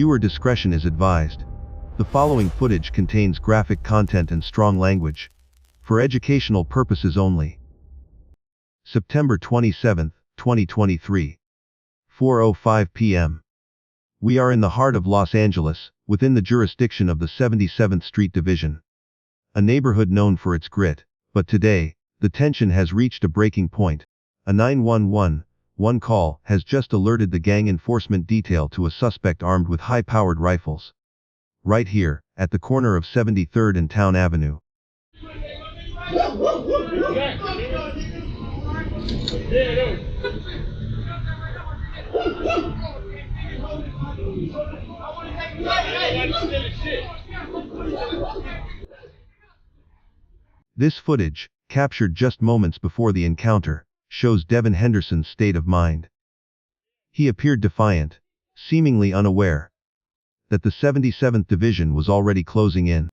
Viewer discretion is advised. The following footage contains graphic content and strong language. For educational purposes only. September 27, 2023. 4:05 p.m. We are in the heart of Los Angeles, within the jurisdiction of the 77th Street Division. A neighborhood known for its grit, but today, the tension has reached a breaking point. A 911 call has just alerted the gang enforcement detail to a suspect armed with high-powered rifles. Right here, at the corner of 73rd and Town Avenue. This footage, captured just moments before the encounter, shows Devin Henderson's state of mind. He appeared defiant, seemingly unaware that the 77th Division was already closing in.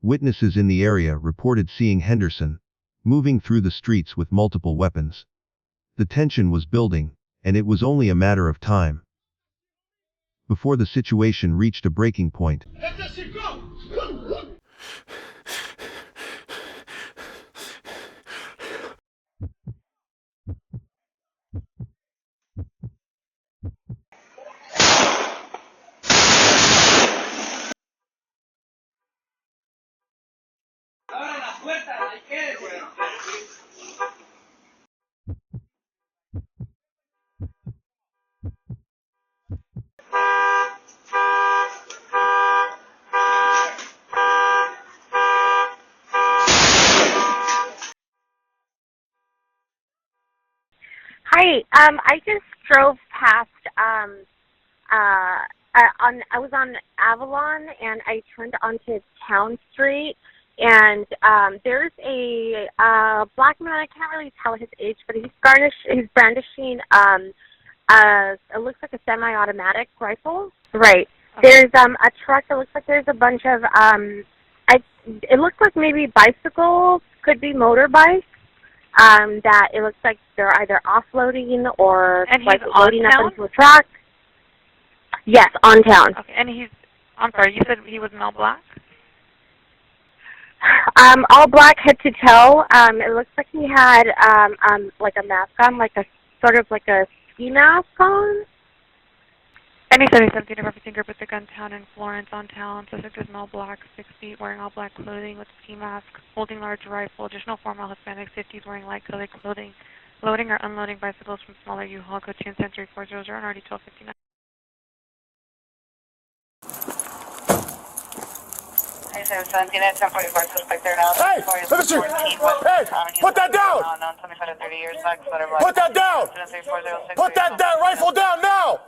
Witnesses in the area reported seeing Henderson moving through the streets with multiple weapons. The tension was building, and it was only a matter of time before the situation reached a breaking point. Let that shit go! Hi, I just drove past, I was on Avalon, and I turned onto Town Street, and there's a black man. I can't really tell his age, but he's brandishing it looks like a semi-automatic rifle. Right. There's a truck that looks like there's a bunch of it looks like maybe bicycles, could be motorbikes. That it looks like they're either offloading or like loading up into a truck. Yes, on town. Okay, and I'm sorry, you said he was in all black? All black head to toe. It looks like he had like a mask on, like a sort of like a ski mask on. Any 77 referencing group with the gun town in Florence on town. Suspect is in all black, 6 feet, wearing all black clothing with ski mask, holding large rifle. Additional formal Hispanic 50s wearing light colored clothing, loading or unloading bicycles from smaller U-Haul. Code Chain Century 400 and already 1259. Hey, 1044 suspect there now. Hey, look at you! Hey, put that down! Put that down! Put that down! Rifle down now!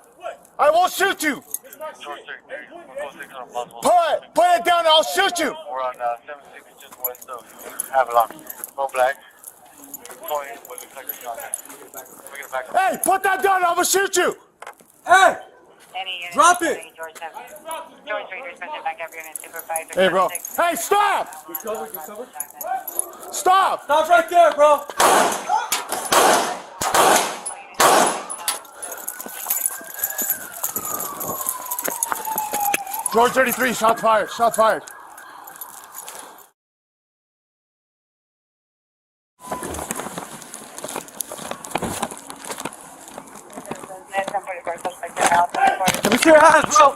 I won't shoot you! Put it down, I'll shoot you! We're on 76 just west of Avalon. No black. Hey, put that down, I'm gonna shoot you! Hey! Drop it! Hey, bro. Hey, stop! Stop! Stop right there, bro! George 33, shots fired, shots fired. Let me see your hands, bro.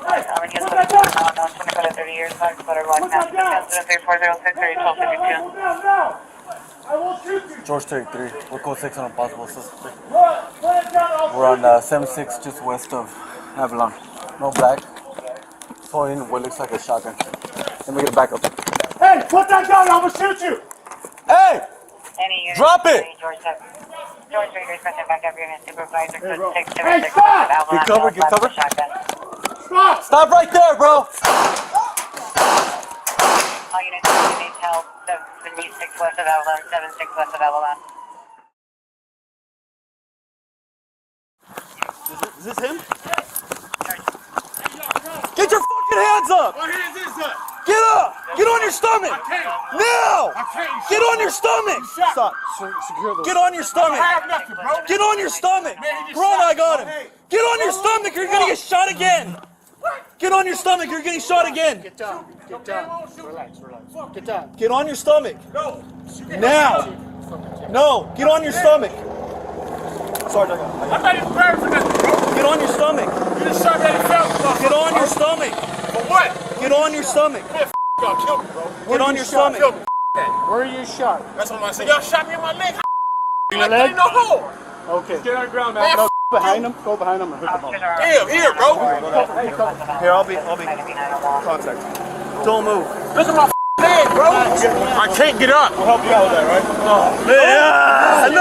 George 33, we'll go 6 on a possible suspect. We're on 76 just west of Avalon. No black. Pulling what looks like a shotgun. Let me get back up. Hey, put that down, I'm gonna shoot you! Hey! Drop it! Hey, stop! Get cover, get cover. Stop! Stop right there, bro! All units need help. 76 west of Avalon, 76 west of Avalon. Is this him? Get your fucking hands up! What hands is that? Get up! Get on your stomach! Now! Get on your stomach! Stop. Secure the. Get on your stomach! Get on your stomach! Bro, I got him! Get on your stomach, you're gonna get shot again! Get on your stomach, you're getting shot again! Get down. Get down. Relax. Get down. Get on your stomach! No. Now! No! Get on your stomach! Sorry, I'm not even prepared for this, bro. get on your stomach! You just shot me in the face. Get on your stomach! For what? Get on your stomach! Man, y'all killed me, bro. Get on your stomach! Killed me. Where are you shot? That's what I'm saying. Y'all shot me in my leg. Your Like, leg? ain't no hole. Okay. Get on the ground, man. No, behind him. Go behind him and hook him up. Damn, here, bro. Here, I'll be contact. Don't move. Look at my leg, bro. I can't get up. I'll help you out with that, right? Oh, man.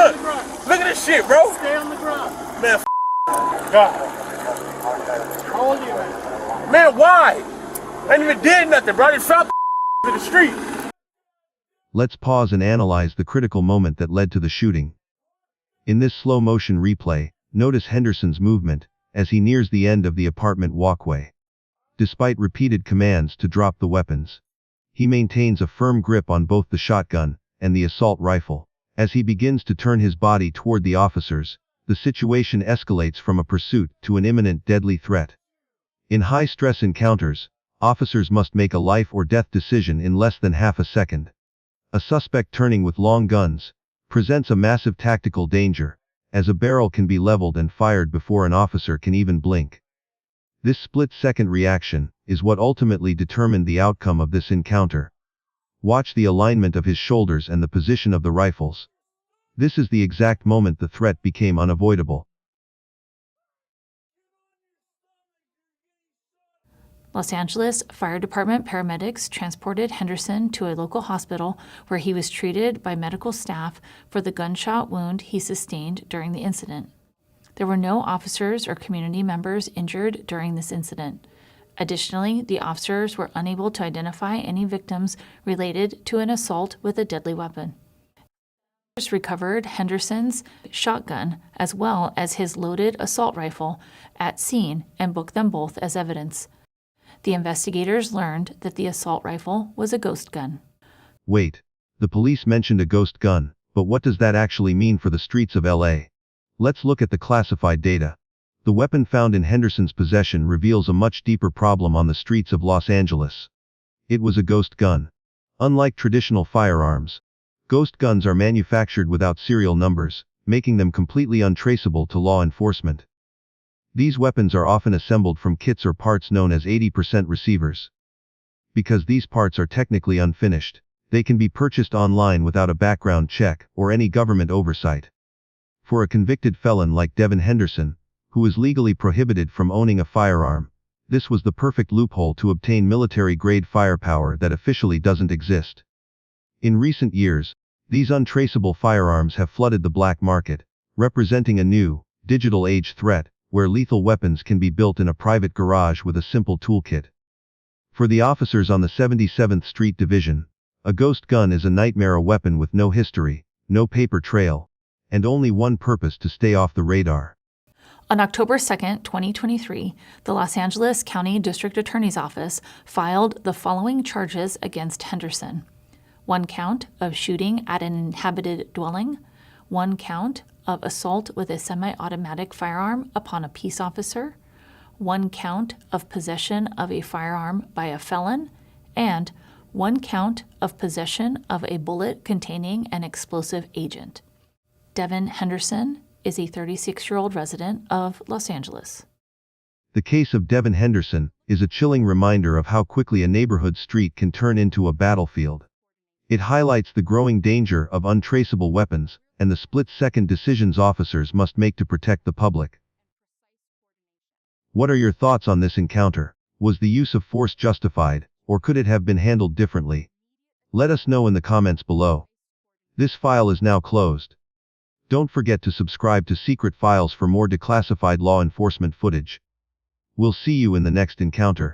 Look at this shit, bro. Stay on the ground. Man, God. How old are you, man? man, why? I ain't even did nothing, bro. I just found in the street. Let's pause and analyze the critical moment that led to the shooting. In this slow motion replay, notice Henderson's movement as he nears the end of the apartment walkway. Despite repeated commands to drop the weapons, he maintains a firm grip on both the shotgun and the assault rifle. As he begins to turn his body toward the officers, the situation escalates from a pursuit to an imminent deadly threat. In high-stress encounters, officers must make a life or death decision in less than half a second. A suspect turning with long guns presents a massive tactical danger, as a barrel can be leveled and fired before an officer can even blink. This split-second reaction is what ultimately determined the outcome of this encounter. Watch the alignment of his shoulders and the position of the rifles. This is the exact moment the threat became unavoidable. Los Angeles Fire Department paramedics transported Henderson to a local hospital where he was treated by medical staff for the gunshot wound he sustained during the incident. There were no officers or community members injured during this incident. Additionally, the officers were unable to identify any victims related to an assault with a deadly weapon. Officers recovered Henderson's shotgun as well as his loaded assault rifle at scene and booked them both as evidence. The investigators learned that the assault rifle was a ghost gun. Wait, the police mentioned a ghost gun, but what does that actually mean for the streets of LA? Let's look at the classified data. The weapon found in Henderson's possession reveals a much deeper problem on the streets of Los Angeles. It was a ghost gun. Unlike traditional firearms, ghost guns are manufactured without serial numbers, making them completely untraceable to law enforcement. These weapons are often assembled from kits or parts known as 80% receivers. Because these parts are technically unfinished, they can be purchased online without a background check or any government oversight. For a convicted felon like Devin Henderson, who is legally prohibited from owning a firearm, this was the perfect loophole to obtain military-grade firepower that officially doesn't exist. In recent years, these untraceable firearms have flooded the black market, representing a new, digital age threat, where lethal weapons can be built in a private garage with a simple toolkit. For the officers on the 77th Street Division, a ghost gun is a nightmare, a weapon with no history, no paper trail, and only one purpose: to stay off the radar. On October 2, 2023, the Los Angeles County District Attorney's Office filed the following charges against Henderson: 1 count of shooting at an inhabited dwelling, 1 count of assault with a semi-automatic firearm upon a peace officer, 1 count of possession of a firearm by a felon, and 1 count of possession of a bullet containing an explosive agent. Devin Henderson is a 36-year-old resident of Los Angeles. The case of Devin Henderson is a chilling reminder of how quickly a neighborhood street can turn into a battlefield. It highlights the growing danger of untraceable weapons and the split-second decisions officers must make to protect the public. What are your thoughts on this encounter? Was the use of force justified, or could it have been handled differently? Let us know in the comments below. This file is now closed. Don't forget to subscribe to Secret Files for more declassified law enforcement footage. We'll see you in the next encounter.